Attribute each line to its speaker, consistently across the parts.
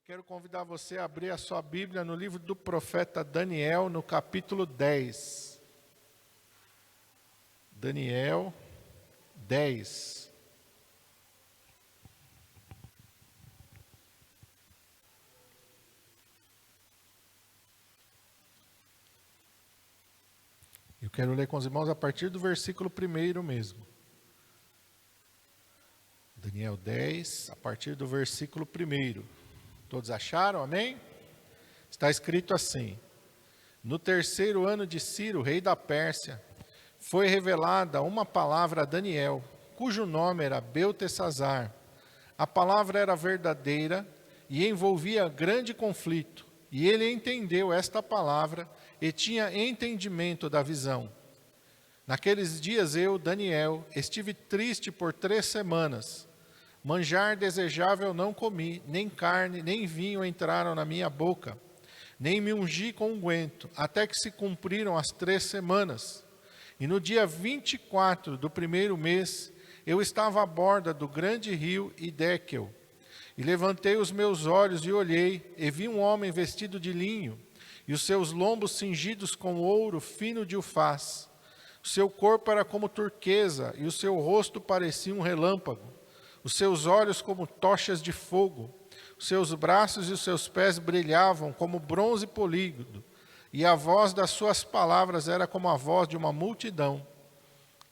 Speaker 1: Quero convidar você a abrir a sua Bíblia no livro do profeta Daniel, no capítulo 10. Daniel 10. Eu quero ler com os irmãos a partir do versículo 1 mesmo. Daniel 10, a partir do versículo 1. Todos acharam? Amém? Está escrito assim: No terceiro ano de Ciro, rei da Pérsia, foi revelada uma palavra a Daniel, cujo nome era Beltesazar. A palavra era verdadeira e envolvia grande conflito, e ele entendeu esta palavra e tinha entendimento da visão. Naqueles dias eu, Daniel, estive triste por 3 semanas. Manjar desejável não comi, nem carne, nem vinho entraram na minha boca, nem me ungi com unguento, até que se cumpriram as 3 semanas. E no dia 24 do 1º mês, eu estava à borda do grande rio Hiddekel, e levantei os meus olhos e olhei, e vi um homem vestido de linho, e os seus lombos cingidos com ouro fino de ufaz. O seu corpo era como turquesa, e o seu rosto parecia um relâmpago. Os seus olhos como tochas de fogo, os seus braços e os seus pés brilhavam como bronze polido, e a voz das suas palavras era como a voz de uma multidão.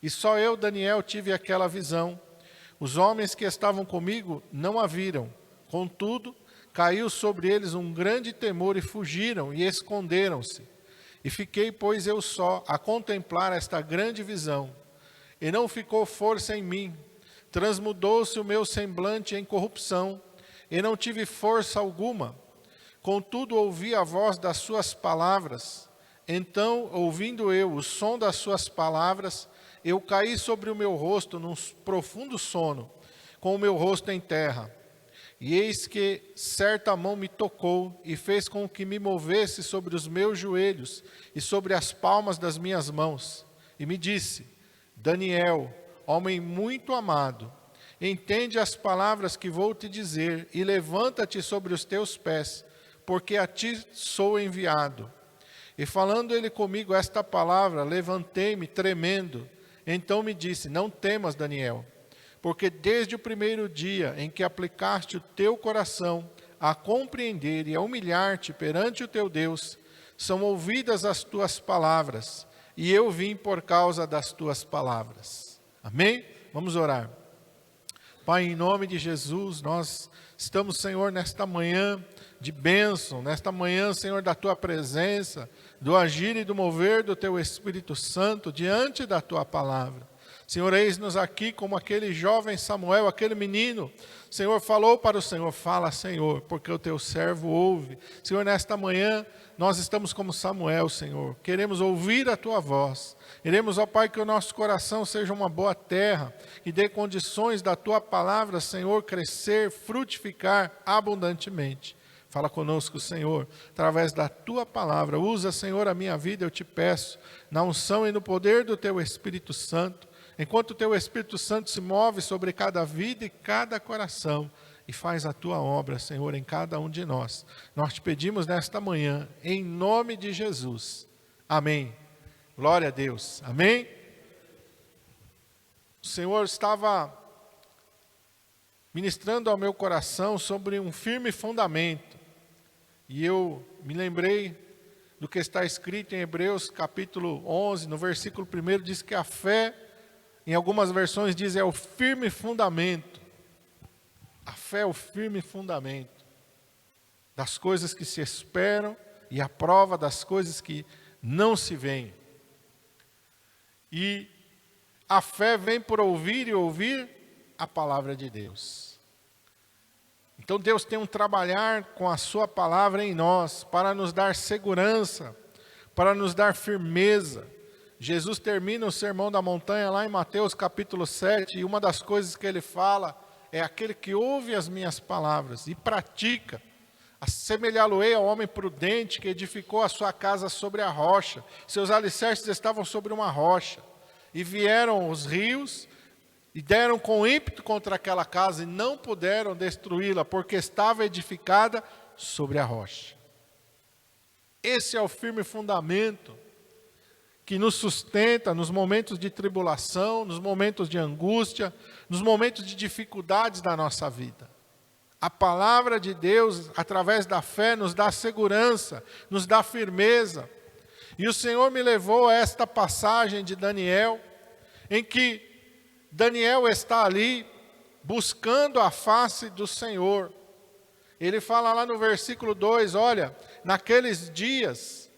Speaker 1: E só eu, Daniel, tive aquela visão. Os homens que estavam comigo não a viram. Contudo, caiu sobre eles um grande temor e fugiram e esconderam-se. E fiquei, pois, eu só, a contemplar esta grande visão. E não ficou força em mim. Transmudou-se o meu semblante em corrupção, e não tive força alguma. Contudo, ouvi a voz das suas palavras. Então, ouvindo eu o som das suas palavras, eu caí sobre o meu rosto num profundo sono, com o meu rosto em terra. E eis que certa mão me tocou, e fez com que me movesse sobre os meus joelhos, e sobre as palmas das minhas mãos. E me disse: Daniel, homem muito amado, entende as palavras que vou te dizer e levanta-te sobre os teus pés, porque a ti sou enviado. E falando ele comigo esta palavra, levantei-me tremendo. Então me disse: Não temas, Daniel, porque desde o primeiro dia em que aplicaste o teu coração a compreender e a humilhar-te perante o teu Deus, são ouvidas as tuas palavras, e eu vim por causa das tuas palavras. Amém? Vamos orar. Pai, em nome de Jesus, nós estamos, Senhor, nesta manhã de bênção, nesta manhã, Senhor, da Tua presença, do agir e do mover do Teu Espírito Santo diante da Tua palavra. Senhor, eis-nos aqui como aquele jovem Samuel, aquele menino. Senhor, falou para o Senhor: fala, Senhor, porque o Teu servo ouve. Senhor, nesta manhã, nós estamos como Samuel, Senhor. Queremos ouvir a Tua voz. Queremos, ó Pai, que o nosso coração seja uma boa terra, que dê condições da Tua palavra, Senhor, crescer, frutificar abundantemente. Fala conosco, Senhor, através da Tua palavra. Usa, Senhor, a minha vida, eu te peço, na unção e no poder do Teu Espírito Santo. Enquanto o Teu Espírito Santo se move sobre cada vida e cada coração, e faz a Tua obra, Senhor, em cada um de nós. Nós te pedimos nesta manhã, em nome de Jesus. Amém. Glória a Deus. Amém? O Senhor estava ministrando ao meu coração sobre um firme fundamento. E eu me lembrei do que está escrito em Hebreus capítulo 11, no versículo 1, diz que a fé, em algumas versões diz, é o firme fundamento. A fé é o firme fundamento das coisas que se esperam e a prova das coisas que não se veem. E a fé vem por ouvir e ouvir a palavra de Deus. Então Deus tem um trabalhar com a sua palavra em nós, para nos dar segurança, para nos dar firmeza. Jesus termina o Sermão da Montanha lá em Mateus capítulo 7, e uma das coisas que ele fala é: aquele que ouve as minhas palavras e pratica, assemelhá-lo-ei ao homem prudente que edificou a sua casa sobre a rocha. Seus alicerces estavam sobre uma rocha. E vieram os rios e deram com ímpeto contra aquela casa e não puderam destruí-la, porque estava edificada sobre a rocha. Esse é o firme fundamento que nos sustenta nos momentos de tribulação, nos momentos de angústia, nos momentos de dificuldades da nossa vida. A palavra de Deus, através da fé, nos dá segurança, nos dá firmeza. E o Senhor me levou a esta passagem de Daniel, em que Daniel está ali buscando a face do Senhor. Ele fala lá no versículo 2, olha, naqueles dias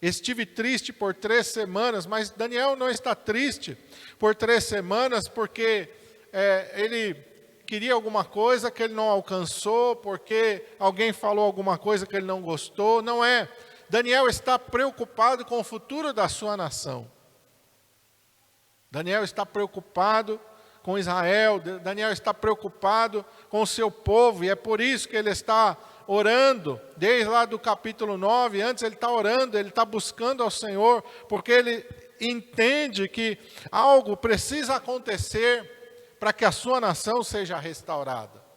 Speaker 1: estive triste por 3 semanas, mas Daniel não está triste por 3 semanas porque ele queria alguma coisa que ele não alcançou, porque alguém falou alguma coisa que ele não gostou. Não é. Daniel está preocupado com o futuro da sua nação. Daniel está preocupado com Israel, Daniel está preocupado com o seu povo, e é por isso que ele está orando, desde lá do capítulo 9, antes ele está orando, ele está buscando ao Senhor, porque ele entende que algo precisa acontecer para que a sua nação seja restaurada.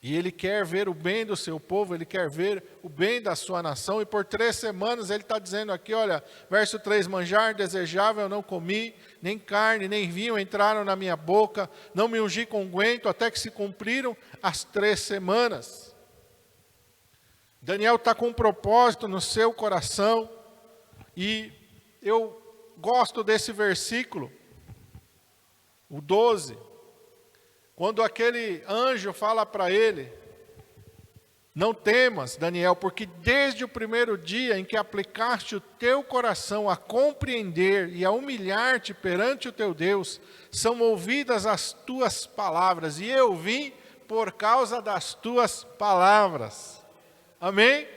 Speaker 1: E ele quer ver o bem do seu povo, ele quer ver o bem da sua nação. E por 3 semanas ele está dizendo aqui, olha, verso 3, manjar desejável eu não comi, nem carne, nem vinho entraram na minha boca, não me ungi com unguento, até que se cumpriram as 3 semanas. Daniel está com um propósito no seu coração, e eu gosto desse versículo, o 12, quando aquele anjo fala para ele, não temas, Daniel, porque desde o primeiro dia em que aplicaste o teu coração a compreender e a humilhar-te perante o teu Deus, são ouvidas as tuas palavras, e eu vim por causa das tuas palavras. Amém?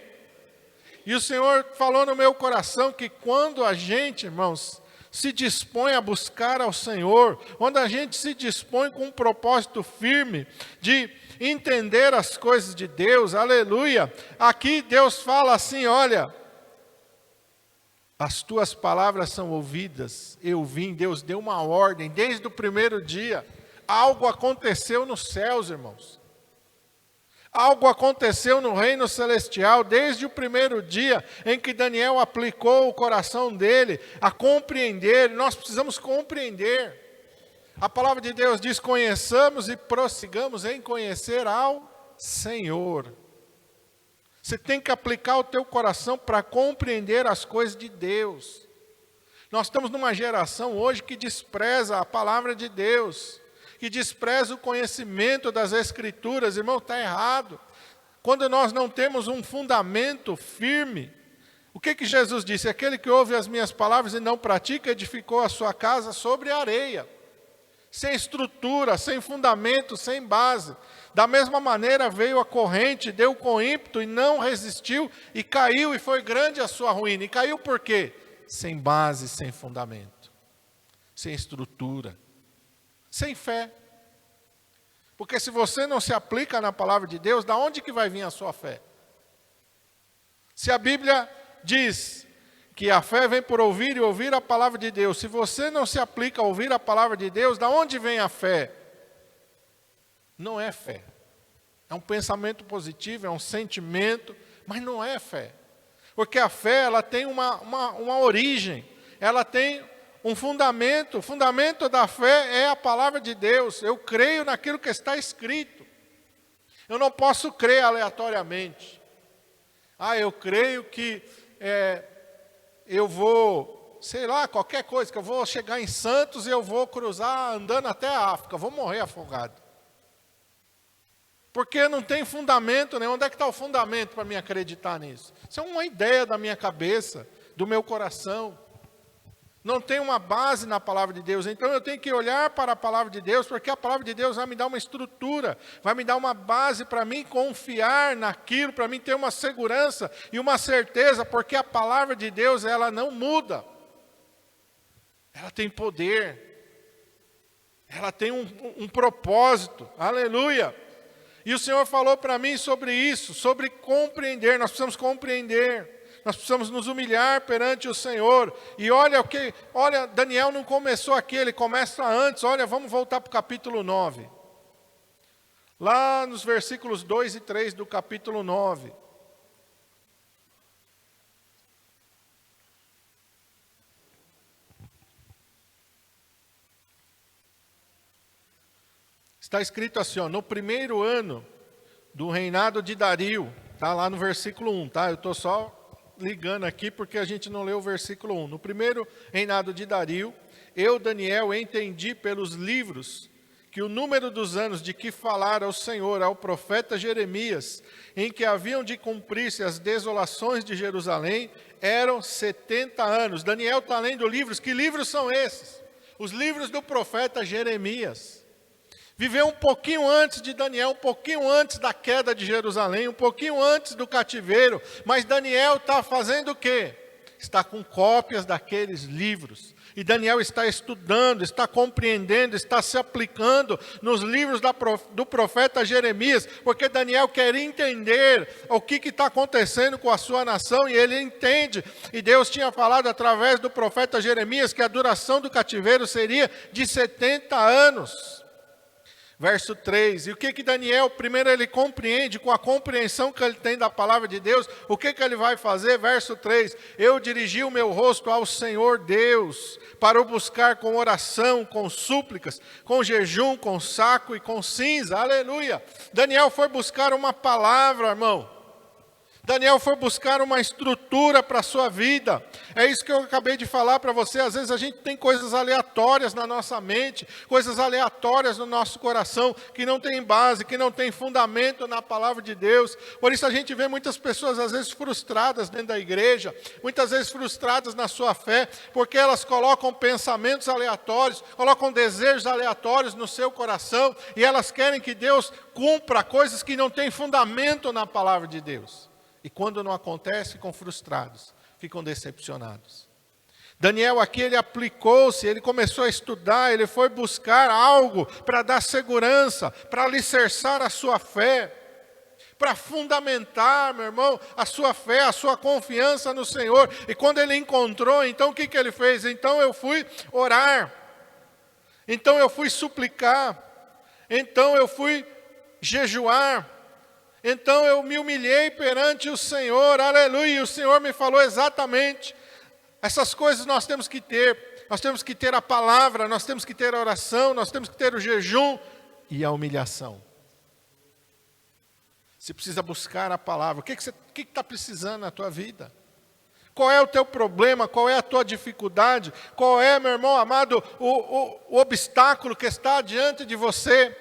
Speaker 1: E o Senhor falou no meu coração que quando a gente, irmãos, se dispõe a buscar ao Senhor, quando a gente se dispõe com um propósito firme de entender as coisas de Deus, aleluia, aqui Deus fala assim, olha, as tuas palavras são ouvidas, eu vim, Deus deu uma ordem, desde o primeiro dia, algo aconteceu nos céus, irmãos. Algo aconteceu no reino celestial desde o primeiro dia em que Daniel aplicou o coração dele a compreender. Nós precisamos compreender. A palavra de Deus diz, conheçamos e prossigamos em conhecer ao Senhor. Você tem que aplicar o teu coração para compreender as coisas de Deus. Nós estamos numa geração hoje que despreza a palavra de Deus, que despreza o conhecimento das Escrituras. Irmão, está errado. Quando nós não temos um fundamento firme, o que Jesus disse? Aquele que ouve as minhas palavras e não pratica, edificou a sua casa sobre areia, sem estrutura, sem fundamento, sem base. Da mesma maneira veio a corrente, deu com ímpeto e não resistiu, e caiu, e foi grande a sua ruína. E caiu por quê? Sem base, sem fundamento, sem estrutura, sem fé. Porque se você não se aplica na palavra de Deus, da onde que vai vir a sua fé? Se a Bíblia diz que a fé vem por ouvir e ouvir a palavra de Deus, se você não se aplica a ouvir a palavra de Deus, da onde vem a fé? Não é fé. É um pensamento positivo, é um sentimento, mas não é fé. Porque a fé, ela tem uma origem, ela tem um fundamento. O fundamento da fé é a palavra de Deus. Eu creio naquilo que está escrito. Eu não posso crer aleatoriamente. Eu creio que eu vou, sei lá, qualquer coisa, que eu vou chegar em Santos e eu vou cruzar andando até a África, vou morrer afogado. Porque não tem fundamento, né? Onde é que está o fundamento para me acreditar nisso? Isso é uma ideia da minha cabeça, do meu coração. Não tem uma base na palavra de Deus. Então eu tenho que olhar para a palavra de Deus, porque a palavra de Deus vai me dar uma estrutura, vai me dar uma base para mim confiar naquilo, para mim ter uma segurança e uma certeza, porque a palavra de Deus, ela não muda. Ela tem poder. Ela tem um propósito. Aleluia. E o Senhor falou para mim sobre isso, sobre compreender. Nós precisamos compreender. Nós precisamos nos humilhar perante o Senhor. E olha, Daniel não começou aqui, ele começa antes. Olha, vamos voltar para o capítulo 9. lá nos versículos 2 e 3 do capítulo 9. Está escrito assim, ó, no primeiro ano do reinado de Dario, está lá no versículo 1, tá? Eu estou só ligando aqui porque a gente não leu o versículo 1. No primeiro reinado de Dario, eu, Daniel, entendi pelos livros que o número dos anos de que falara o Senhor ao profeta Jeremias, em que haviam de cumprir-se as desolações de Jerusalém, eram 70 anos. Daniel está lendo livros. Que livros são esses? Os livros do profeta Jeremias. Viveu um pouquinho antes de Daniel, um pouquinho antes da queda de Jerusalém, um pouquinho antes do cativeiro. Mas Daniel está fazendo o quê? Está com cópias daqueles livros. E Daniel está estudando, está compreendendo, está se aplicando nos livros do profeta Jeremias, porque Daniel quer entender o que está acontecendo com a sua nação, e ele entende. E Deus tinha falado através do profeta Jeremias que a duração do cativeiro seria de 70 anos. Verso 3, e o que Daniel, primeiro ele compreende, com a compreensão que ele tem da palavra de Deus, o que ele vai fazer? Verso 3, eu dirigi o meu rosto ao Senhor Deus, para o buscar com oração, com súplicas, com jejum, com saco e com cinza, aleluia. Daniel foi buscar uma palavra, irmão. Daniel foi buscar uma estrutura para a sua vida. É isso que eu acabei de falar para você. Às vezes a gente tem coisas aleatórias na nossa mente, coisas aleatórias no nosso coração, que não tem base, que não tem fundamento na palavra de Deus. Por isso a gente vê muitas pessoas às vezes frustradas dentro da igreja, muitas vezes frustradas na sua fé, porque elas colocam pensamentos aleatórios, colocam desejos aleatórios no seu coração, e elas querem que Deus cumpra coisas que não têm fundamento na palavra de Deus. E quando não acontece, ficam frustrados, ficam decepcionados. Daniel aqui, ele aplicou-se, ele começou a estudar, ele foi buscar algo para dar segurança, para alicerçar a sua fé, para fundamentar, meu irmão, a sua fé, a sua confiança no Senhor. E quando ele encontrou, então o que ele fez? Então eu fui orar, então eu fui suplicar, então eu fui jejuar, então eu me humilhei perante o Senhor, aleluia, e o Senhor me falou exatamente, essas coisas nós temos que ter a palavra, nós temos que ter a oração, nós temos que ter o jejum e a humilhação. Você precisa buscar a palavra. O que está precisando na tua vida? Qual é o teu problema? Qual é a tua dificuldade? Qual é, meu irmão amado, o obstáculo que está diante de você?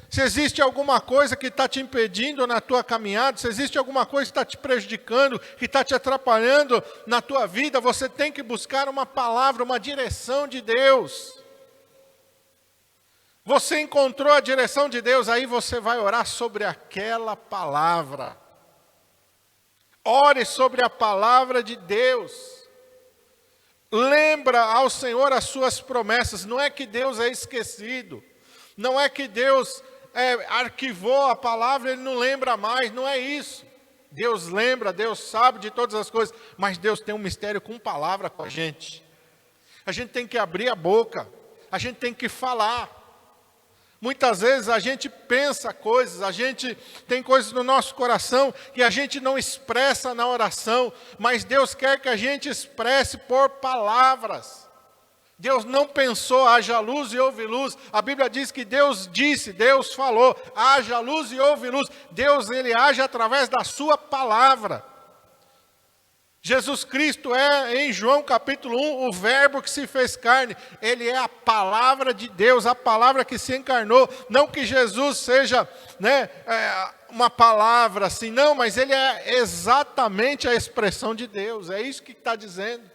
Speaker 1: Se existe alguma coisa que está te impedindo na tua caminhada, se existe alguma coisa que está te prejudicando, que está te atrapalhando na tua vida, você tem que buscar uma palavra, uma direção de Deus. Você encontrou a direção de Deus, aí você vai orar sobre aquela palavra. Ore sobre a palavra de Deus. Lembra ao Senhor as suas promessas. Não é que Deus é esquecido. Não é que Deus arquivou a palavra, Ele não lembra mais. Não é isso. Deus lembra, Deus sabe de todas as coisas. Mas Deus tem um mistério com palavra com a gente. A gente tem que abrir a boca. A gente tem que falar. Muitas vezes a gente pensa coisas, a gente tem coisas no nosso coração que a gente não expressa na oração, mas Deus quer que a gente expresse por palavras. Deus não pensou, haja luz e houve luz. A Bíblia diz que Deus disse, Deus falou, haja luz e houve luz. Deus, Ele age através da sua palavra. Jesus Cristo é, em João capítulo 1, o verbo que se fez carne. Ele é a palavra de Deus, a palavra que se encarnou. Não que Jesus seja uma palavra assim, não, mas Ele é exatamente a expressão de Deus. É isso que está dizendo.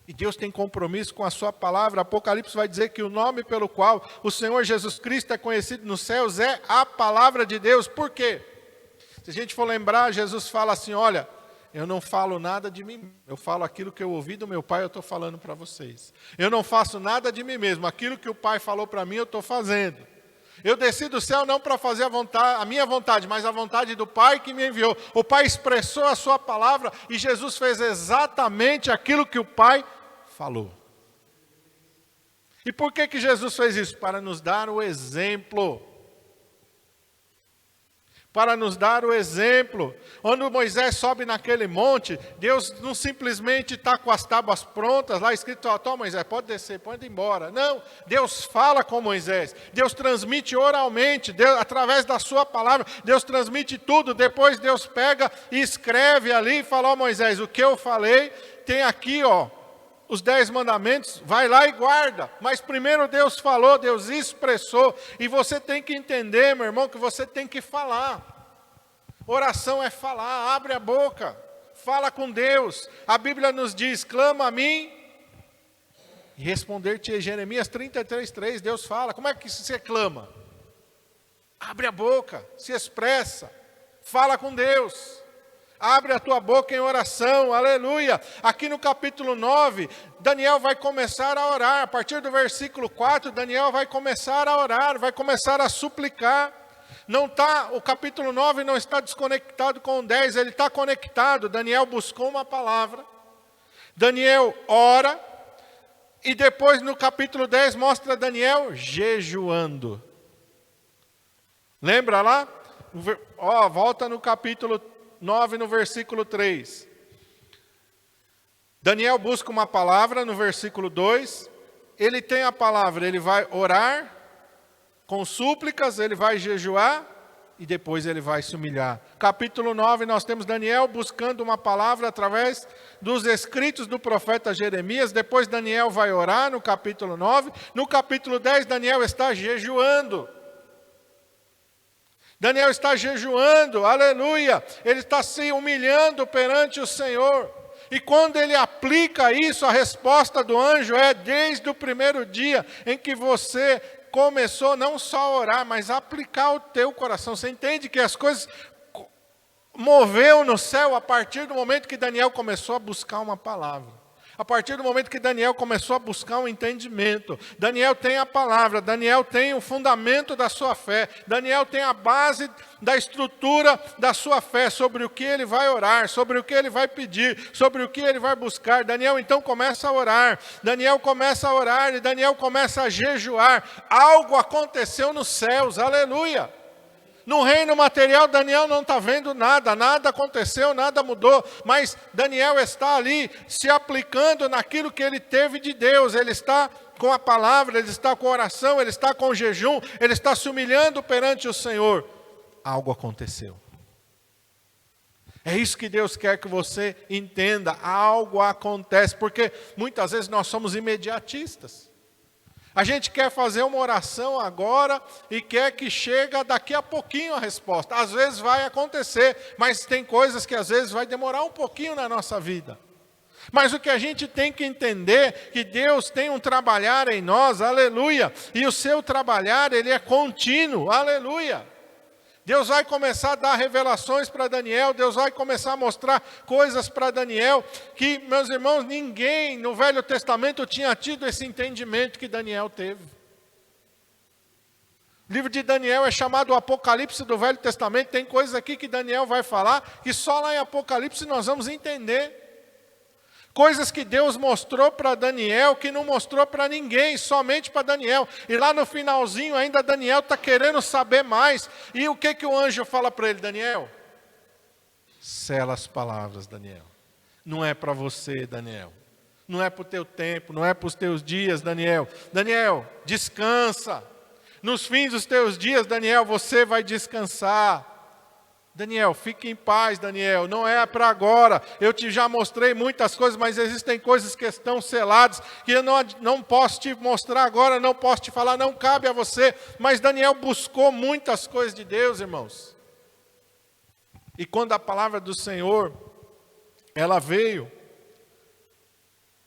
Speaker 1: E Deus tem compromisso com a sua palavra. Apocalipse vai dizer que o nome pelo qual o Senhor Jesus Cristo é conhecido nos céus é a palavra de Deus. Por quê? Se a gente for lembrar, Jesus fala assim, olha, eu não falo nada de mim, eu falo aquilo que eu ouvi do meu Pai, eu estou falando para vocês. Eu não faço nada de mim mesmo, aquilo que o Pai falou para mim, eu estou fazendo. Eu desci do céu não para fazer a minha vontade, mas a vontade do Pai que me enviou. O Pai expressou a sua palavra e Jesus fez exatamente aquilo que o Pai falou. E por que Jesus fez isso? Para nos dar o exemplo. para nos dar o exemplo. Quando Moisés sobe naquele monte, Deus não simplesmente está com as tábuas prontas, lá escrito, ó, Moisés, pode descer, pode ir embora. Não, Deus fala com Moisés, Deus transmite oralmente, Deus, através da sua palavra, Deus transmite tudo, depois Deus pega e escreve ali e fala, ó Moisés, o que eu falei, tem aqui, ó, os 10 mandamentos, vai lá e guarda. Mas primeiro Deus falou, Deus expressou. E você tem que entender, meu irmão, que você tem que falar. Oração é falar, abre a boca, fala com Deus. A Bíblia nos diz, clama a mim e responder-te. Jeremias 33:3, Deus fala. Como é que você clama? Abre a boca, se expressa, fala com Deus. Abre a tua boca em oração, aleluia. Aqui no capítulo 9, Daniel vai começar a orar. A partir do versículo 4, Daniel vai começar a orar, vai começar a suplicar. O capítulo 9 não está desconectado com o 10, ele está conectado. Daniel buscou uma palavra, Daniel ora, e depois no capítulo 10 mostra Daniel jejuando. Lembra lá? Volta no capítulo 9, no versículo 3. Daniel busca uma palavra no versículo 2. Ele tem a palavra, ele vai orar com súplicas, ele vai jejuar e depois ele vai se humilhar. Capítulo 9, nós temos Daniel buscando uma palavra através dos escritos do profeta Jeremias. Depois Daniel vai orar no capítulo 9. No capítulo 10, Daniel está jejuando. Daniel está jejuando, aleluia, ele está se humilhando perante o Senhor, e quando ele aplica isso, a resposta do anjo é, desde o primeiro dia em que você começou não só a orar, mas a aplicar o teu coração. Você entende que as coisas moveu no céu a partir do momento que Daniel começou a buscar uma palavra. A partir do momento que Daniel começou a buscar um entendimento, Daniel tem a palavra, Daniel tem o fundamento da sua fé, Daniel tem a base da estrutura da sua fé, sobre o que ele vai orar, sobre o que ele vai pedir, sobre o que ele vai buscar. Daniel então começa a orar, Daniel começa a orar e Daniel começa a jejuar. Algo aconteceu nos céus, aleluia. No reino material, Daniel não está vendo nada, nada aconteceu, nada mudou, mas Daniel está ali se aplicando naquilo que ele teve de Deus. Ele está com a palavra, ele está com a oração, ele está com o jejum, ele está se humilhando perante o Senhor. Algo aconteceu. É isso que Deus quer que você entenda, algo acontece, porque muitas vezes nós somos imediatistas. A gente quer fazer uma oração agora e quer que chegue daqui a pouquinho a resposta. Às vezes vai acontecer, mas tem coisas que às vezes vai demorar um pouquinho na nossa vida. Mas o que a gente tem que entender, que Deus tem um trabalhar em nós, aleluia. E o seu trabalhar, ele é contínuo, aleluia. Deus vai começar a dar revelações para Daniel, Deus vai começar a mostrar coisas para Daniel, que, meus irmãos, ninguém no Velho Testamento tinha tido esse entendimento que Daniel teve. O livro de Daniel é chamado o Apocalipse do Velho Testamento, tem coisas aqui que Daniel vai falar, que só lá em Apocalipse nós vamos entender. Coisas que Deus mostrou para Daniel, que não mostrou para ninguém, somente para Daniel. E lá no finalzinho ainda Daniel está querendo saber mais. E o que o anjo fala para ele, Daniel? Sela as palavras, Daniel. Não é para você, Daniel. Não é para o teu tempo, não é para os teus dias, Daniel. Daniel, descansa. Nos fins dos teus dias, Daniel, você vai descansar. Daniel, fique em paz, Daniel, não é para agora. Eu te já mostrei muitas coisas, mas existem coisas que estão seladas, que eu não posso te mostrar agora, não posso te falar, não cabe a você. Mas Daniel buscou muitas coisas de Deus, irmãos. E quando a palavra do Senhor, ela veio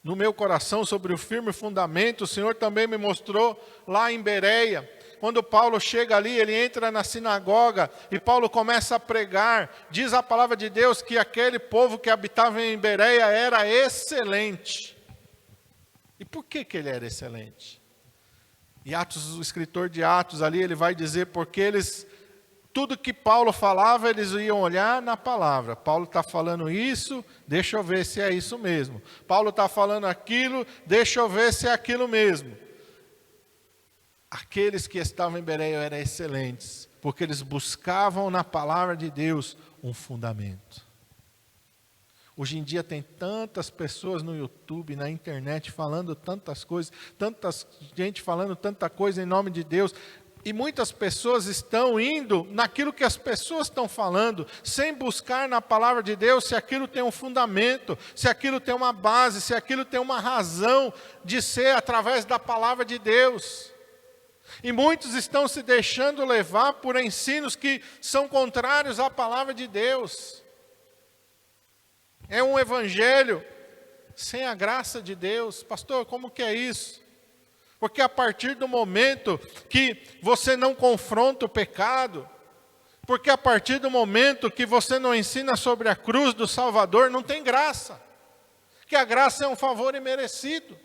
Speaker 1: no meu coração sobre o firme fundamento, o Senhor também me mostrou lá em Bereia. Quando Paulo chega ali, ele entra na sinagoga e Paulo começa a pregar. Diz a palavra de Deus que aquele povo que habitava em Bereia era excelente. E por que ele era excelente? E Atos, o escritor de Atos ali, ele vai dizer porque eles, tudo que Paulo falava, eles iam olhar na palavra. Paulo está falando isso, deixa eu ver se é isso mesmo. Paulo está falando aquilo, deixa eu ver se é aquilo mesmo. aqueles que estavam em Bereia eram excelentes, porque eles buscavam na palavra de Deus um fundamento. Hoje em dia tem tantas pessoas no YouTube, na internet, falando tantas coisas, tanta gente falando tanta coisa em nome de Deus, e muitas pessoas estão indo naquilo que as pessoas estão falando, sem buscar na palavra de Deus se aquilo tem um fundamento, se aquilo tem uma base, se aquilo tem uma razão de ser através da palavra de Deus. E muitos estão se deixando levar por ensinos que são contrários à palavra de Deus. É um evangelho sem a graça de Deus. Pastor, como que é isso? Porque a partir do momento que você não confronta o pecado, porque a partir do momento que você não ensina sobre a cruz do Salvador, não tem graça. Que a graça é um favor imerecido.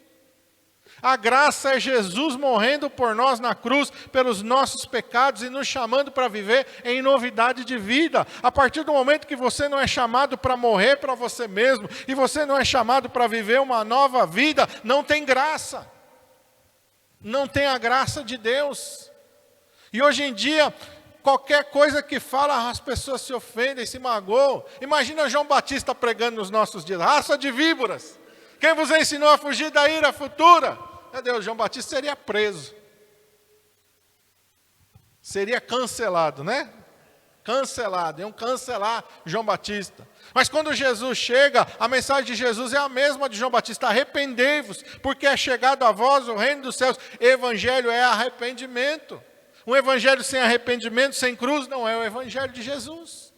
Speaker 1: A graça é Jesus morrendo por nós na cruz, pelos nossos pecados e nos chamando para viver em novidade de vida. A partir do momento que você não é chamado para morrer para você mesmo, e você não é chamado para viver uma nova vida, não tem graça. Não tem a graça de Deus. E hoje em dia, qualquer coisa que fala, as pessoas se ofendem, se magoam. Imagina João Batista pregando nos nossos dias: raça de víboras, quem vos ensinou a fugir da ira futura? Meu Deus, João Batista seria preso. Seria cancelado, né? Cancelado, iam cancelar João Batista. Mas quando Jesus chega, a mensagem de Jesus é a mesma de João Batista: arrependei-vos, porque é chegado a vós o reino dos céus. Evangelho é arrependimento. Um evangelho sem arrependimento, sem cruz, não é o evangelho de Jesus.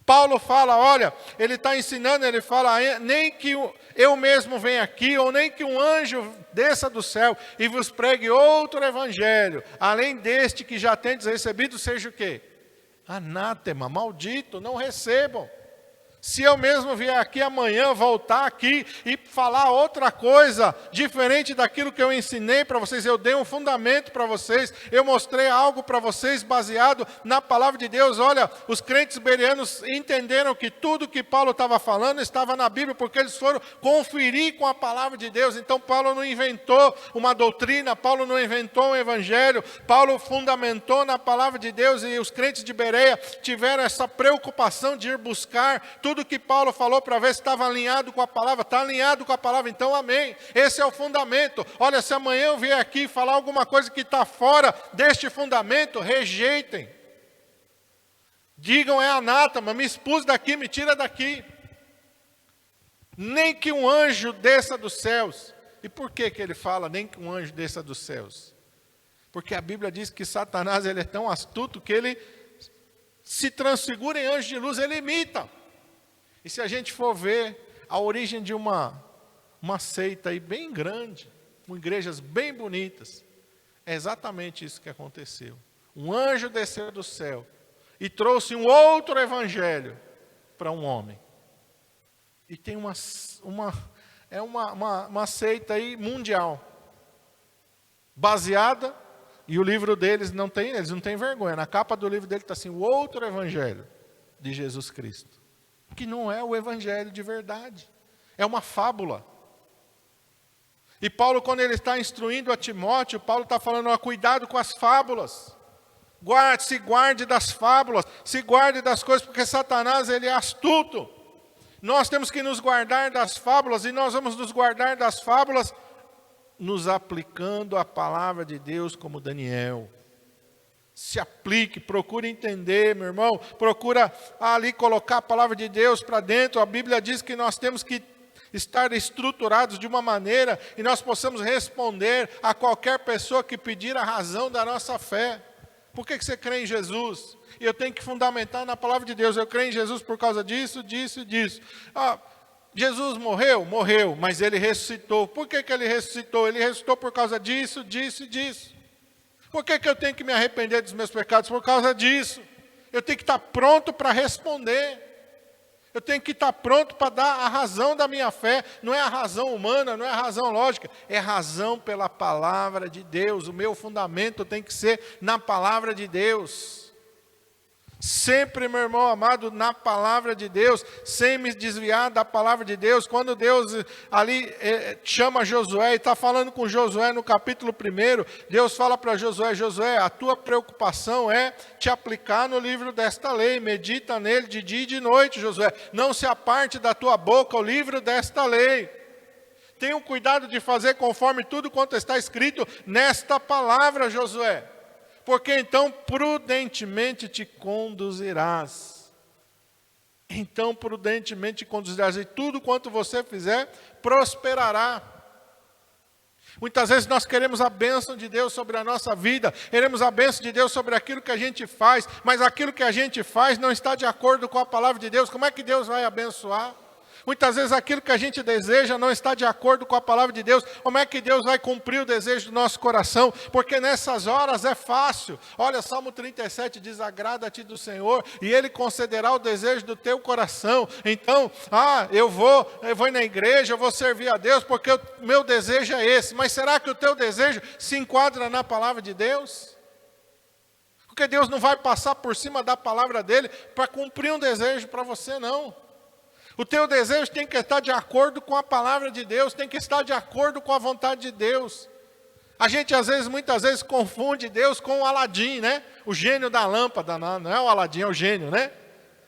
Speaker 1: Paulo fala, olha, ele está ensinando, ele fala: nem que eu mesmo venha aqui, ou nem que um anjo desça do céu e vos pregue outro evangelho, além deste que já tendes recebido, seja o quê? Anátema, maldito, não recebam. Se eu mesmo vier aqui amanhã, voltar aqui e falar outra coisa, diferente daquilo que eu ensinei para vocês, eu dei um fundamento para vocês, eu mostrei algo para vocês baseado na palavra de Deus. Olha, os crentes bereanos entenderam que tudo que Paulo estava falando estava na Bíblia, porque eles foram conferir com a palavra de Deus. Então Paulo não inventou uma doutrina, Paulo não inventou um evangelho, Paulo fundamentou na palavra de Deus, e os crentes de Bereia tiveram essa preocupação de ir buscar tudo que Paulo falou para ver se estava alinhado com a palavra. Está alinhado com a palavra, então amém. Esse é o fundamento. Olha, se amanhã eu vier aqui falar alguma coisa que está fora deste fundamento, rejeitem. Digam: é anátema, me expus daqui, me tira daqui. Nem que um anjo desça dos céus. E por que ele fala nem que um anjo desça dos céus? Porque a Bíblia diz que Satanás, ele é tão astuto que ele se transfigura em anjo de luz, ele imita. E se a gente for ver a origem de uma seita aí bem grande, com igrejas bem bonitas, é exatamente isso que aconteceu. Um anjo desceu do céu e trouxe um outro evangelho para um homem. E tem uma seita aí mundial, baseada, e o livro deles eles não têm vergonha. Na capa do livro dele está assim: o outro evangelho de Jesus Cristo. Que não é o evangelho de verdade, é uma fábula. E Paulo, quando ele está instruindo a Timóteo, Paulo está falando: ó, cuidado com as fábulas, se guarde das fábulas, se guarde das coisas, porque Satanás, ele é astuto. Nós temos que nos guardar das fábulas, e nós vamos nos guardar das fábulas nos aplicando a palavra de Deus, como Daniel. Se aplique, procure entender, meu irmão, procura ali colocar a palavra de Deus para dentro. A Bíblia diz que nós temos que estar estruturados de uma maneira e nós possamos responder a qualquer pessoa que pedir a razão da nossa fé. Por que você crê em Jesus? E eu tenho que fundamentar na palavra de Deus. Eu creio em Jesus por causa disso, disso e disso. Jesus morreu? Morreu, mas ele ressuscitou. Por que ele ressuscitou? Ele ressuscitou por causa disso, disso e disso. Por que eu tenho que me arrepender dos meus pecados? Por causa disso. Eu tenho que estar pronto para responder. Eu tenho que estar pronto para dar a razão da minha fé. Não é a razão humana, não é a razão lógica. É a razão pela palavra de Deus. O meu fundamento tem que ser na palavra de Deus. Sempre, meu irmão amado, na palavra de Deus, sem me desviar da palavra de Deus. Quando Deus ali chama Josué e está falando com Josué no capítulo 1, Deus fala para Josué: Josué, a tua preocupação é te aplicar no livro desta lei, medita nele de dia e de noite, Josué. Não se aparte da tua boca o livro desta lei. Tenha cuidado de fazer conforme tudo quanto está escrito nesta palavra, Josué. Porque então prudentemente te conduzirás. Então prudentemente te conduzirás. E tudo quanto você fizer, prosperará. Muitas vezes nós queremos a bênção de Deus sobre a nossa vida. Queremos a bênção de Deus sobre aquilo que a gente faz. Mas aquilo que a gente faz não está de acordo com a palavra de Deus. Como é que Deus vai abençoar? Muitas vezes aquilo que a gente deseja não está de acordo com a palavra de Deus. Como é que Deus vai cumprir o desejo do nosso coração? Porque nessas horas é fácil. Olha, Salmo 37 diz: agrada-te do Senhor e Ele concederá o desejo do teu coração. Então, eu vou na igreja, eu vou servir a Deus porque o meu desejo é esse. Mas será que o teu desejo se enquadra na palavra de Deus? Porque Deus não vai passar por cima da palavra dEle para cumprir um desejo para você, não. O teu desejo tem que estar de acordo com a palavra de Deus, tem que estar de acordo com a vontade de Deus. A gente muitas vezes confunde Deus com o Aladim, né? O gênio da lâmpada, não é o Aladim, é o gênio, né?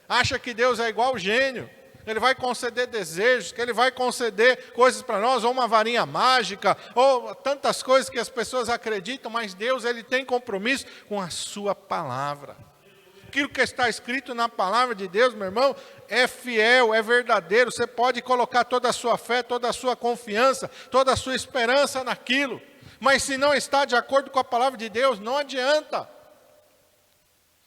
Speaker 1: Acha que Deus é igual o gênio. Ele vai conceder desejos, que Ele vai conceder coisas para nós, ou uma varinha mágica, ou tantas coisas que as pessoas acreditam, mas Deus, Ele tem compromisso com a sua palavra. Aquilo que está escrito na palavra de Deus, meu irmão, é fiel, é verdadeiro. Você pode colocar toda a sua fé, toda a sua confiança, toda a sua esperança naquilo. Mas se não está de acordo com a palavra de Deus, não adianta.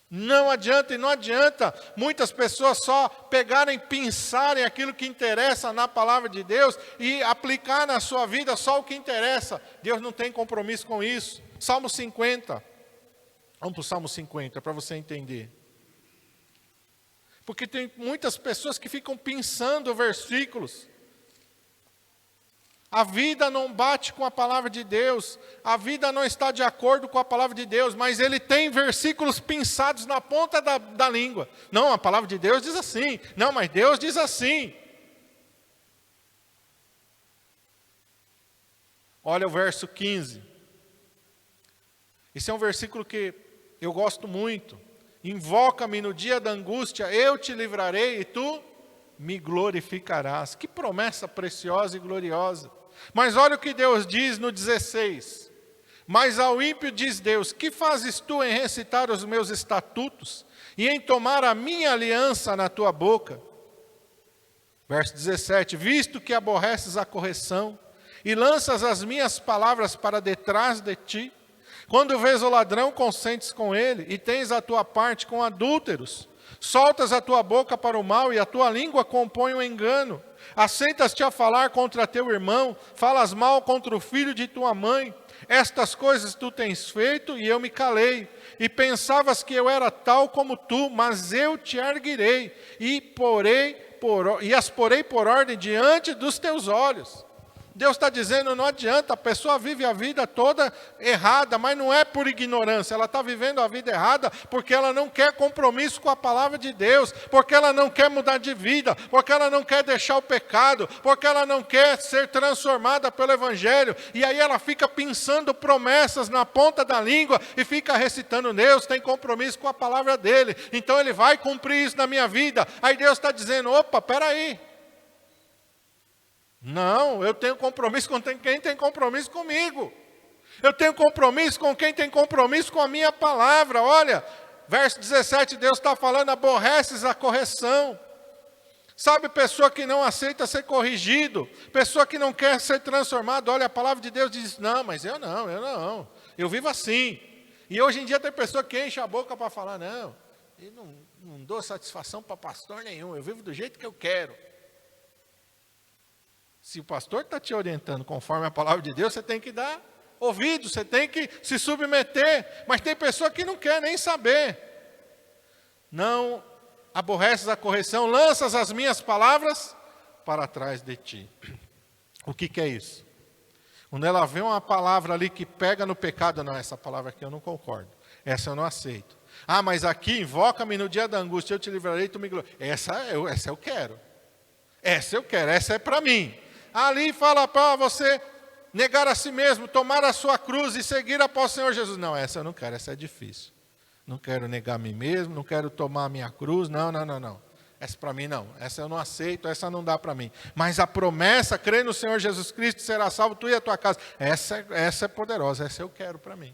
Speaker 1: Não adianta, e não adianta muitas pessoas só pegarem, pensarem aquilo que interessa na palavra de Deus e aplicar na sua vida só o que interessa. Deus não tem compromisso com isso. Salmo 50. Vamos para o Salmo 50 para você entender. Porque tem muitas pessoas que ficam pensando versículos. A vida não bate com a palavra de Deus. A vida não está de acordo com a palavra de Deus. Mas ele tem versículos pensados na ponta da língua. Não, a palavra de Deus diz assim. Não, mas Deus diz assim. Olha o verso 15. Esse é um versículo que eu gosto muito. Invoca-me no dia da angústia, eu te livrarei e tu me glorificarás. Que promessa preciosa e gloriosa. Mas olha o que Deus diz no 16. Mas ao ímpio diz Deus: que fazes tu em recitar os meus estatutos e em tomar a minha aliança na tua boca? Verso 17. Visto que aborreces a correção e lanças as minhas palavras para detrás de ti, quando vês o ladrão, consentes com ele, e tens a tua parte com adúlteros. Soltas a tua boca para o mal, e a tua língua compõe o engano. Assentas-te a falar contra teu irmão, falas mal contra o filho de tua mãe. Estas coisas tu tens feito, e eu me calei. E pensavas que eu era tal como tu, mas eu te erguirei, e as porei por ordem diante dos teus olhos. Deus está dizendo, não adianta, a pessoa vive a vida toda errada, mas não é por ignorância, ela está vivendo a vida errada porque ela não quer compromisso com a palavra de Deus, porque ela não quer mudar de vida, porque ela não quer deixar o pecado, porque ela não quer ser transformada pelo Evangelho, e aí ela fica pensando promessas na ponta da língua e fica recitando: Deus tem compromisso com a palavra dele, então ele vai cumprir isso na minha vida. Aí Deus está dizendo: opa, peraí. Não, eu tenho compromisso com quem tem compromisso comigo. Eu tenho compromisso com quem tem compromisso com a minha palavra. Olha, verso 17, Deus está falando: aborreces a correção. Sabe, pessoa que não aceita ser corrigido, pessoa que não quer ser transformada. Olha, a palavra de Deus diz: não, mas eu não. Eu vivo assim. E hoje em dia tem pessoa que enche a boca para falar: não, eu não dou satisfação para pastor nenhum, eu vivo do jeito que eu quero. Se o pastor está te orientando conforme a palavra de Deus, você tem que dar ouvido, você tem que se submeter. Mas tem pessoa que não quer nem saber. Não aborreces a correção, lanças as minhas palavras para trás de ti. O que é isso? Quando ela vê uma palavra ali que pega no pecado, não, essa palavra aqui eu não concordo. Essa eu não aceito. Ah, mas aqui, invoca-me no dia da angústia, eu te livrarei, tu me glorificarás. Essa eu quero. Essa eu quero, essa é para mim. Ali fala para você negar a si mesmo, tomar a sua cruz e seguir após o Senhor Jesus. Não, essa eu não quero, essa é difícil. Não quero negar a mim mesmo, não quero tomar a minha cruz, não. Essa para mim não, essa eu não aceito, essa não dá para mim. Mas a promessa, crê no Senhor Jesus Cristo, será salvo tu e a tua casa. Essa é poderosa, essa eu quero para mim.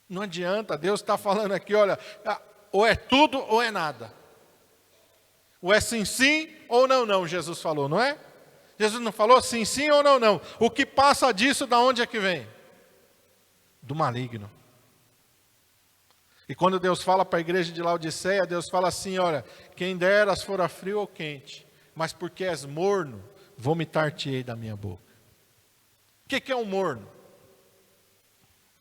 Speaker 1: Não adianta, Deus está falando aqui, olha, ou é tudo ou é nada. Ou é sim, sim, ou não, não, Jesus falou, não é? Jesus não falou sim, sim ou não, não. O que passa disso, da onde é que vem? Do maligno. E quando Deus fala para a igreja de Laodiceia, Deus fala assim, olha, quem deras fora frio ou quente, mas porque és morno, vomitar-te-ei da minha boca. O que é um morno?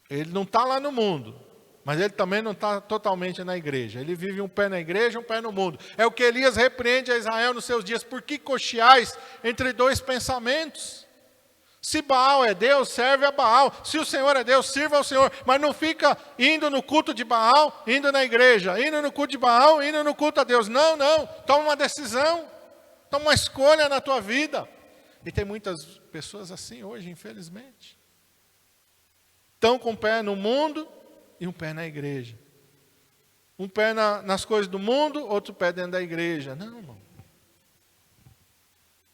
Speaker 1: Ele não está lá no mundo, mas ele também não está totalmente na igreja. Ele vive um pé na igreja, um pé no mundo. É o que Elias repreende a Israel nos seus dias. Por que cocheais entre dois pensamentos? Se Baal é Deus, serve a Baal. Se o Senhor é Deus, sirva ao Senhor. Mas não fica indo no culto de Baal, indo na igreja. Indo no culto de Baal, indo no culto a Deus. Não. Toma uma decisão. Toma uma escolha na tua vida. E tem muitas pessoas assim hoje, infelizmente. Estão com um pé no mundo e um pé na igreja. Um pé nas coisas do mundo, outro pé dentro da igreja. Não, irmão.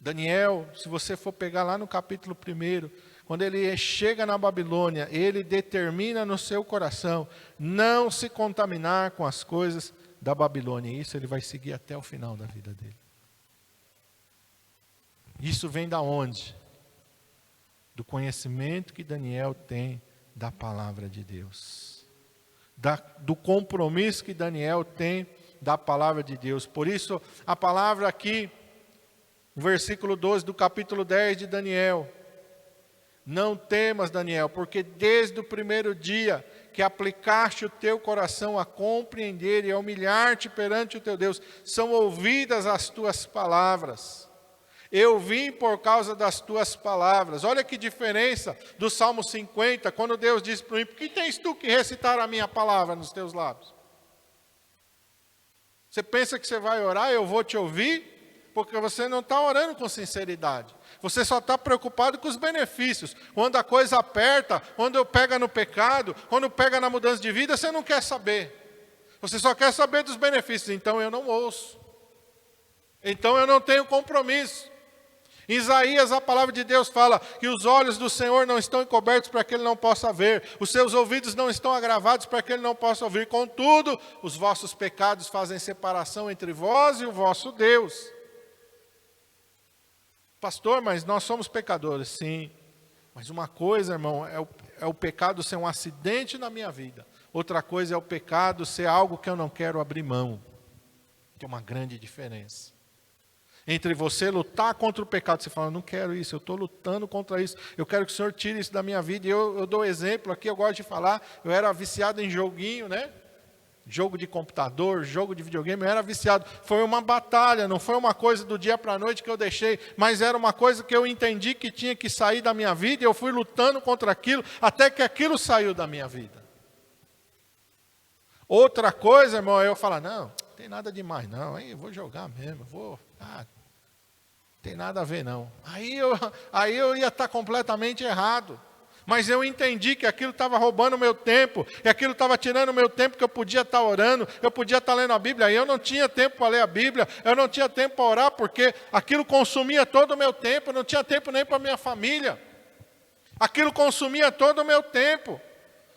Speaker 1: Daniel, se você for pegar lá no capítulo 1, quando ele chega na Babilônia, ele determina no seu coração não se contaminar com as coisas da Babilônia. E isso ele vai seguir até o final da vida dele. Isso vem da onde? Do conhecimento que Daniel tem da palavra de Deus. Do compromisso que Daniel tem da palavra de Deus. Por isso, a palavra aqui, no versículo 12 do capítulo 10 de Daniel. Não temas, Daniel, porque desde o primeiro dia que aplicaste o teu coração a compreender e a humilhar-te perante o teu Deus, são ouvidas as tuas palavras. Eu vim por causa das tuas palavras. Olha que diferença do Salmo 50, quando Deus diz para o ímpio, que tens tu que recitar a minha palavra nos teus lábios? Você pensa que você vai orar, eu vou te ouvir? Porque você não está orando com sinceridade. Você só está preocupado com os benefícios. Quando a coisa aperta, quando pega no pecado, quando pega na mudança de vida, você não quer saber. Você só quer saber dos benefícios. Então eu não ouço. Então eu não tenho compromisso. Em Isaías, a palavra de Deus fala que os olhos do Senhor não estão encobertos para que Ele não possa ver. Os seus ouvidos não estão agravados para que Ele não possa ouvir. Contudo, os vossos pecados fazem separação entre vós e o vosso Deus. Pastor, mas nós somos pecadores. Sim, mas uma coisa, irmão, é o pecado ser um acidente na minha vida. Outra coisa é o pecado ser algo que eu não quero abrir mão. Tem uma grande diferença. Entre você lutar contra o pecado, você fala, eu não quero isso, eu estou lutando contra isso, eu quero que o Senhor tire isso da minha vida. E eu dou exemplo aqui, eu gosto de falar, eu era viciado em joguinho, né? Jogo de computador, jogo de videogame, eu era viciado. Foi uma batalha, não foi uma coisa do dia para a noite que eu deixei, mas era uma coisa que eu entendi que tinha que sair da minha vida, e eu fui lutando contra aquilo, até que aquilo saiu da minha vida. Outra coisa, irmão, eu falo, não tem nada demais não, aí eu vou jogar mesmo, não tem nada a ver não. Aí eu ia estar completamente errado. Mas eu entendi que aquilo estava roubando o meu tempo, que aquilo estava tirando o meu tempo, que eu podia estar orando, eu podia estar lendo a Bíblia, e eu não tinha tempo para ler a Bíblia, eu não tinha tempo para orar, porque aquilo consumia todo o meu tempo, eu não tinha tempo nem para minha família. Aquilo consumia todo o meu tempo.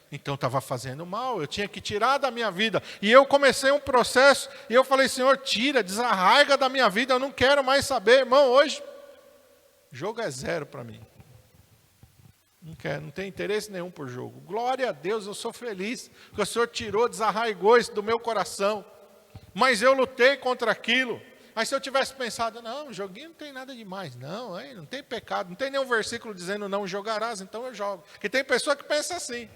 Speaker 1: Então estava fazendo mal, eu tinha que tirar da minha vida. E eu comecei um processo, e eu falei, Senhor, tira, desarraiga da minha vida, eu não quero mais saber. Irmão, hoje, jogo é zero para mim. Não tem interesse nenhum por jogo. Glória a Deus, eu sou feliz, que o Senhor tirou, desarraigou isso do meu coração. Mas eu lutei contra aquilo. Mas se eu tivesse pensado, não, o joguinho não tem nada demais, não tem pecado, não tem nenhum versículo dizendo não jogarás, então eu jogo. Porque tem pessoa que pensa assim,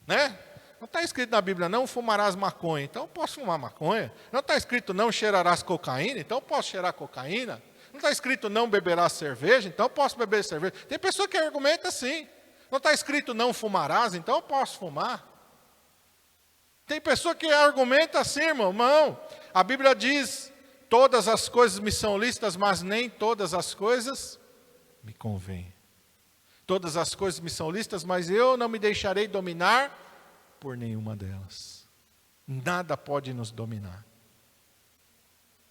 Speaker 1: né? Não está escrito na Bíblia, não fumarás maconha, então eu posso fumar maconha. Não está escrito, não cheirarás cocaína, então eu posso cheirar cocaína. Não está escrito não beberás cerveja, então eu posso beber cerveja. Tem pessoa que argumenta assim. Não está escrito não fumarás, então eu posso fumar. Tem pessoa que argumenta assim, irmão. Não, a Bíblia diz, todas as coisas me são lícitas, mas nem todas as coisas me convêm. Todas as coisas me são lícitas, mas eu não me deixarei dominar por nenhuma delas. Nada pode nos dominar.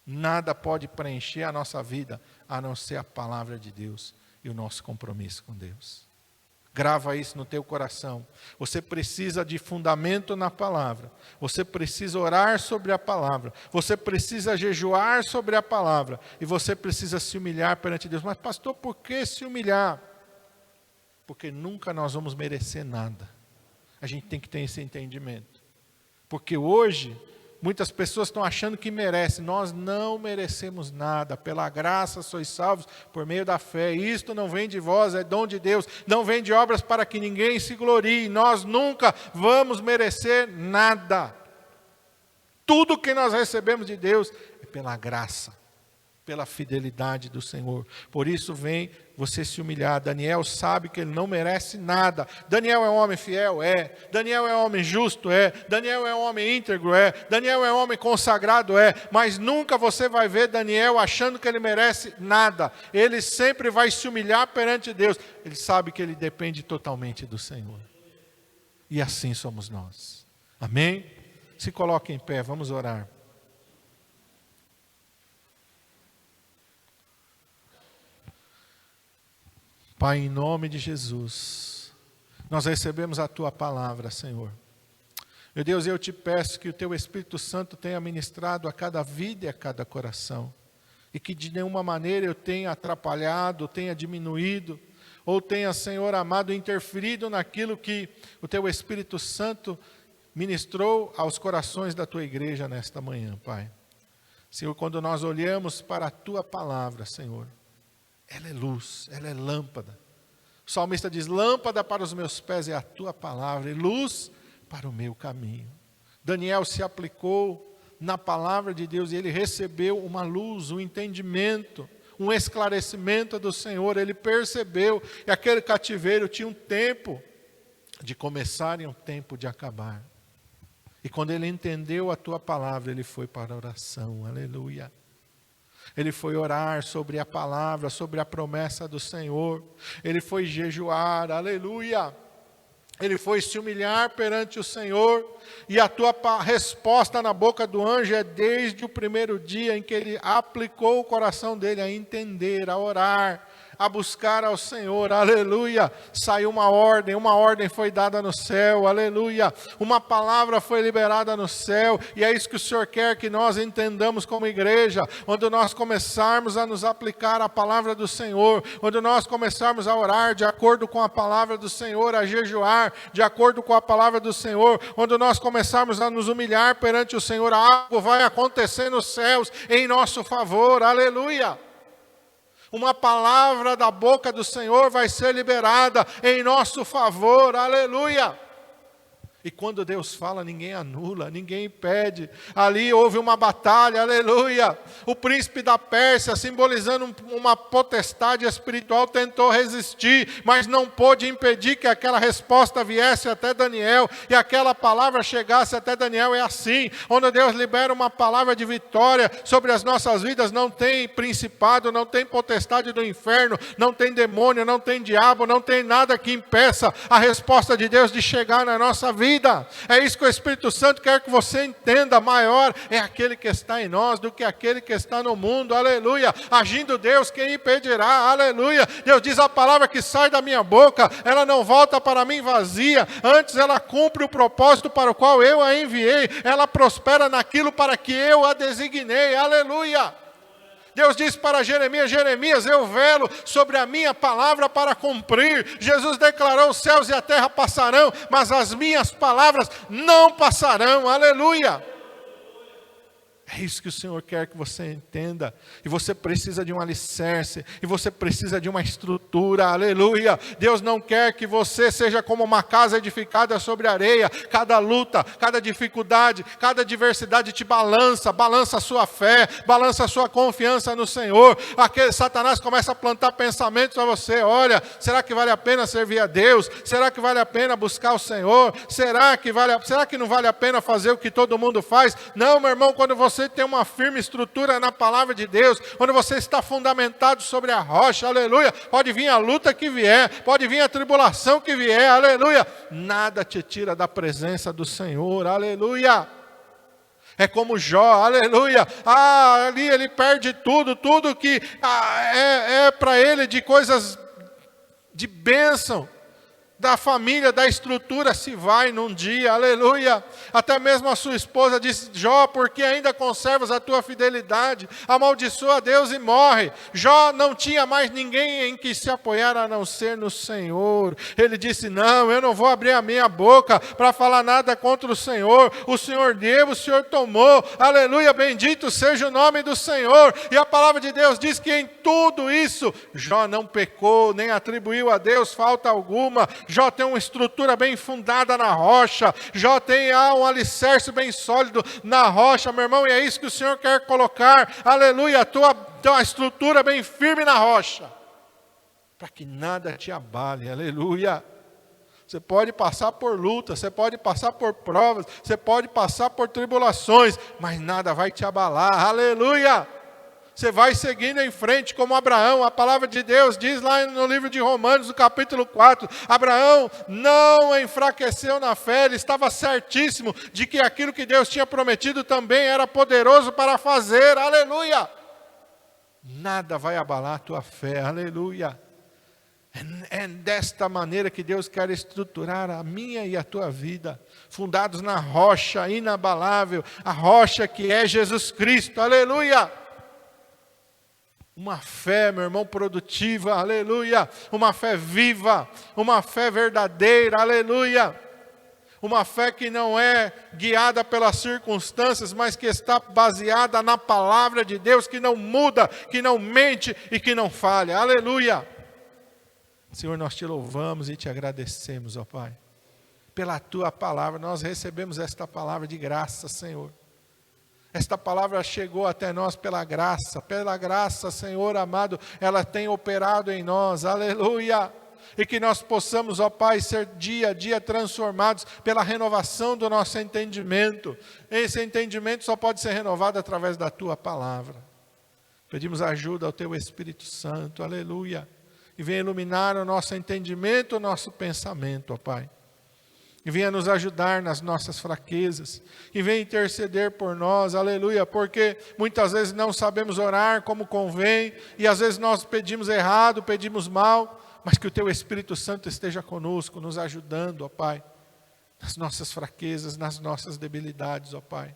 Speaker 1: Nada pode preencher a nossa vida, a não ser a palavra de Deus e o nosso compromisso com Deus. Grava isso no teu coração. Você precisa de fundamento na palavra. Você precisa orar sobre a palavra. Você precisa jejuar sobre a palavra. E você precisa se humilhar perante Deus. Mas pastor, por que se humilhar? Porque nunca nós vamos merecer nada. A gente tem que ter esse entendimento. Porque hoje, muitas pessoas estão achando que merecem. Nós não merecemos nada. Pela graça sois salvos por meio da fé. Isto não vem de vós, é dom de Deus. Não vem de obras para que ninguém se glorie. Nós nunca vamos merecer nada. Tudo que nós recebemos de Deus é pela graça, pela fidelidade do Senhor. Por isso vem você se humilhar. Daniel sabe que ele não merece nada. Daniel é um homem fiel? É. Daniel é um homem justo? É. Daniel é um homem íntegro? É. Daniel é um homem consagrado? É. Mas nunca você vai ver Daniel achando que ele merece nada. Ele sempre vai se humilhar perante Deus. Ele sabe que ele depende totalmente do Senhor. E assim somos nós. Amém? Se coloque em pé, vamos orar. Pai, em nome de Jesus, nós recebemos a Tua palavra, Senhor. Meu Deus, eu te peço que o Teu Espírito Santo tenha ministrado a cada vida e a cada coração. E que de nenhuma maneira eu tenha atrapalhado, tenha diminuído, ou tenha, Senhor amado, interferido naquilo que o Teu Espírito Santo ministrou aos corações da Tua igreja nesta manhã, Pai. Senhor, quando nós olhamos para a Tua palavra, Senhor, ela é luz, ela é lâmpada. O salmista diz, lâmpada para os meus pés é a tua palavra e luz para o meu caminho. Daniel se aplicou na palavra de Deus e ele recebeu uma luz, um entendimento, um esclarecimento do Senhor. Ele percebeu que aquele cativeiro tinha um tempo de começar e um tempo de acabar. E quando ele entendeu a tua palavra, ele foi para a oração, aleluia. Ele foi orar sobre a palavra, sobre a promessa do Senhor. Ele foi jejuar, aleluia. Ele foi se humilhar perante o Senhor. E a tua resposta na boca do anjo é desde o primeiro dia em que ele aplicou o coração dele a entender, a orar, a buscar ao Senhor, aleluia. Saiu uma ordem foi dada no céu, aleluia. Uma palavra foi liberada no céu, e é isso que o Senhor quer que nós entendamos como igreja, quando nós começarmos a nos aplicar a palavra do Senhor, quando nós começarmos a orar de acordo com a palavra do Senhor, a jejuar de acordo com a palavra do Senhor, quando nós começarmos a nos humilhar perante o Senhor, algo vai acontecer nos céus em nosso favor, aleluia. Uma palavra da boca do Senhor vai ser liberada em nosso favor, aleluia. E quando Deus fala, ninguém anula, ninguém impede. Ali houve uma batalha, aleluia. O príncipe da Pérsia, simbolizando uma potestade espiritual, tentou resistir, mas não pôde impedir que aquela resposta viesse até Daniel, e aquela palavra chegasse até Daniel. É assim, quando Deus libera uma palavra de vitória sobre as nossas vidas, não tem principado, não tem potestade do inferno, não tem demônio, não tem diabo, não tem nada que impeça a resposta de Deus de chegar na nossa vida. É isso que o Espírito Santo quer que você entenda. Maior é aquele que está em nós do que aquele que está no mundo, aleluia. Agindo Deus, quem impedirá, aleluia. Deus diz, a palavra que sai da minha boca, ela não volta para mim vazia, antes ela cumpre o propósito para o qual eu a enviei, ela prospera naquilo para que eu a designei, aleluia. Deus disse para Jeremias, Jeremias, eu velo sobre a minha palavra para cumprir. Jesus declarou, os céus e a terra passarão, mas as minhas palavras não passarão, aleluia. É isso que o Senhor quer que você entenda. E você precisa de um alicerce. E você precisa de uma estrutura. Aleluia. Deus não quer que você seja como uma casa edificada sobre areia. Cada luta, cada dificuldade, cada adversidade te balança. Balança a sua fé. Balança a sua confiança no Senhor. Aquele Satanás começa a plantar pensamentos a você. Olha, será que vale a pena servir a Deus? Será que vale a pena buscar o Senhor? Será que não vale a pena fazer o que todo mundo faz? Não, meu irmão, quando você tem uma firme estrutura na palavra de Deus, quando você está fundamentado sobre a rocha, aleluia, pode vir a luta que vier, pode vir a tribulação que vier, aleluia, nada te tira da presença do Senhor, aleluia. É como Jó, aleluia, ali ele perde tudo que é para ele de coisas de bênção, da família, da estrutura, se vai num dia, aleluia. Até mesmo a sua esposa disse: Jó, porque ainda conservas a tua fidelidade? Amaldiçoa a Deus e morre. Jó não tinha mais ninguém em que se apoiar a não ser no Senhor. Ele disse: não, eu não vou abrir a minha boca para falar nada contra o Senhor. O Senhor deu, o Senhor tomou, aleluia, bendito seja o nome do Senhor. E a palavra de Deus diz que em tudo isso, Jó não pecou, nem atribuiu a Deus falta alguma. Jó tem uma estrutura bem fundada na rocha. Jó tem um alicerce bem sólido na rocha, meu irmão. E é isso que o Senhor quer colocar. Aleluia, a tua estrutura bem firme na rocha. Para que nada te abale. Aleluia. Você pode passar por lutas, você pode passar por provas, você pode passar por tribulações, mas nada vai te abalar. Aleluia. Você vai seguindo em frente como Abraão. A palavra de Deus diz lá no livro de Romanos, no capítulo 4, Abraão não enfraqueceu na fé, ele estava certíssimo de que aquilo que Deus tinha prometido também era poderoso para fazer, aleluia. Nada vai abalar a tua fé, aleluia. É desta maneira que Deus quer estruturar a minha e a tua vida, fundados na rocha inabalável, a rocha que é Jesus Cristo, aleluia. Uma fé, meu irmão, produtiva, aleluia. Uma fé viva, uma fé verdadeira, aleluia. Uma fé que não é guiada pelas circunstâncias, mas que está baseada na palavra de Deus, que não muda, que não mente e que não falha, aleluia. Senhor, nós te louvamos e te agradecemos, ó Pai, pela tua palavra. Nós recebemos esta palavra de graça, Senhor. Esta palavra chegou até nós pela graça, Senhor amado, ela tem operado em nós, aleluia. E que nós possamos, ó Pai, ser dia a dia transformados pela renovação do nosso entendimento. Esse entendimento só pode ser renovado através da tua palavra. Pedimos ajuda ao teu Espírito Santo, aleluia. E venha iluminar o nosso entendimento, o nosso pensamento, ó Pai. E venha nos ajudar nas nossas fraquezas. E venha interceder por nós, aleluia. Porque muitas vezes não sabemos orar como convém. E às vezes nós pedimos errado, pedimos mal. Mas que o teu Espírito Santo esteja conosco, nos ajudando, ó Pai. Nas nossas fraquezas, nas nossas debilidades, ó Pai.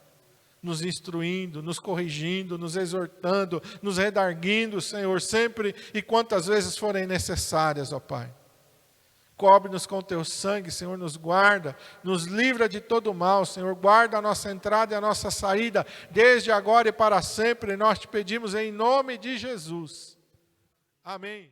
Speaker 1: Nos instruindo, nos corrigindo, nos exortando, nos redarguindo, Senhor. Sempre e quantas vezes forem necessárias, ó Pai. Cobre-nos com teu sangue, Senhor, nos guarda, nos livra de todo mal, Senhor, guarda a nossa entrada e a nossa saída, desde agora e para sempre, nós te pedimos em nome de Jesus. Amém.